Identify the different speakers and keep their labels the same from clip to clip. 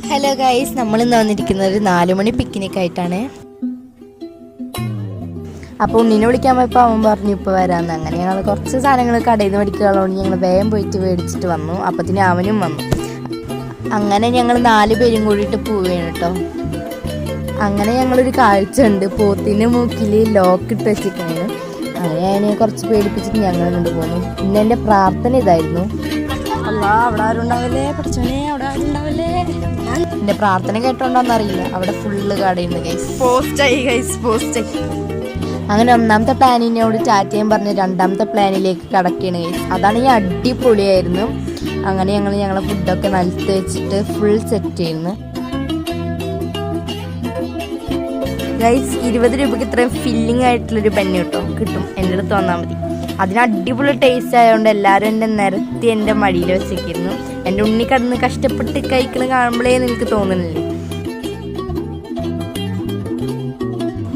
Speaker 1: Hello guys, നമ്മളിന്ന് വന്നിരിക്കുന്നത് 4 മണി picnic ആയിട്ടാണ്. അപ്പോൾ ഉണ്ണിനെ വിളിക്കാൻ പോയപ്പോൾ അവൻ പറഞ്ഞു ഇപ്പോൾ വരാമെന്ന്. അങ്ങനെ ഞങ്ങൾ കുറച്ച് സാധനങ്ങൾ കടയിൽ നിന്ന് മേടിക്കാനുള്ളതുകൊണ്ട് ഞങ്ങൾ വേഗം പോയിട്ട് മേടിച്ചിട്ട് വന്നു. അപ്പത്തിന് അവനും വന്നു. അങ്ങനെ ഞങ്ങൾ 4 പേരും കൂടിയിട്ട് പോവുകയാണ് കേട്ടോ. അങ്ങനെ ഞങ്ങളൊരു കാഴ്ച ഉണ്ട്, പോത്തിൻ്റെ മൂക്കിൽ ലോക്ക് ഇട്ട് വെച്ചിരിക്കുന്നത്. അങ്ങനെ അതിനെ കുറച്ച് പേടിപ്പിച്ചിട്ട് ഞങ്ങൾ കൊണ്ട് പോന്നു. പിന്നെ എൻ്റെ പ്രാർത്ഥന ഇതായിരുന്നു, അല്ലാ അവിടെ ആരും ഉണ്ടാവില്ലേ, പഠിച്ചോനെ അവിടെ ആരും ഉണ്ടാവില്ലേ. എന്റെ പ്രാർത്ഥന കേട്ടോണ്ടോന്നറിയില്ല, അവിടെ ഫുള്ള് കടയുണ്ട് ഗൈസ്. പോസ്റ്റ് അങ്ങനെ 1ാമത്തെ പ്ലാനിനോട് ടാറ്റയും പറഞ്ഞ് 2ാമത്തെ പ്ലാനിലേക്ക് കടക്കുകയാണ് ഗൈസ്. അതാണെങ്കിൽ അടിപൊളിയായിരുന്നു. അങ്ങനെ ഞങ്ങളെ ഫുഡൊക്കെ നിലത്ത് വെച്ചിട്ട് ഫുൾ സെറ്റ് ചെയ്യുന്നു ഗൈസ്. 20 രൂപയ്ക്ക് ഇത്രയും ഫില്ലിംഗ് ആയിട്ടുള്ളൊരു ബന്ന് കിട്ടും. എൻ്റെ അടുത്ത് വന്നാൽ മതി. അതിന് അടിപൊളി ടേസ്റ്റ് ആയതുകൊണ്ട് എല്ലാവരും എൻ്റെ നിരത്തി എൻ്റെ മടിയിൽ വെച്ചിരിക്കുന്നു. എൻ്റെ ഉണ്ണി കിടന്ന് കഷ്ടപ്പെട്ട് കഴിക്കണ കാണുമ്പോഴേ എനിക്ക് തോന്നുന്നില്ലേ.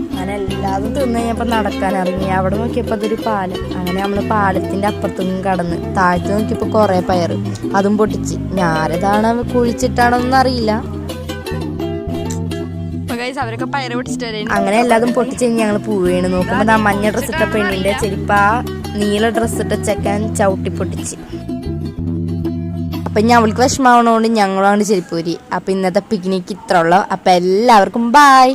Speaker 1: അങ്ങനെ എല്ലാതും തിന്ന് കഴിഞ്ഞപ്പോൾ നടക്കാൻ ഇറങ്ങി. അവിടെ നോക്കിയപ്പോൾ അതൊരു പാലം. അങ്ങനെ നമ്മൾ പാലത്തിൻ്റെ അപ്പുറത്തും കടന്ന് താഴത്ത് നോക്കിയപ്പോൾ കുറേ പയർ, അതും പൊട്ടിച്ച്. ഞാരതാണോ കുഴിച്ചിട്ടാണോന്നും അറിയില്ല. അങ്ങനെ എല്ലാതും പൊട്ടിച്ച് ഞങ്ങൾ പോവുകയാണ്. നോക്കുമ്പോൾ ആ മഞ്ഞ ഡ്രസ്സ് ഇട്ട പെണ്ണിൻ്റെ ചെരുപ്പ് ആ നീല ഡ്രസ്സ് ഇട്ട ചെക്കൻ ചവിട്ടി പൊട്ടിച്ച്. അപ്പം അവൾക്ക് വിഷമാവണോണ്ട് ഞങ്ങളാണ് ചെരുപ്പൂരി. അപ്പം ഇന്നത്തെ പിക്നിക്ക് ഇത്ര ഉള്ളൂ. അപ്പം എല്ലാവർക്കും ബായ്.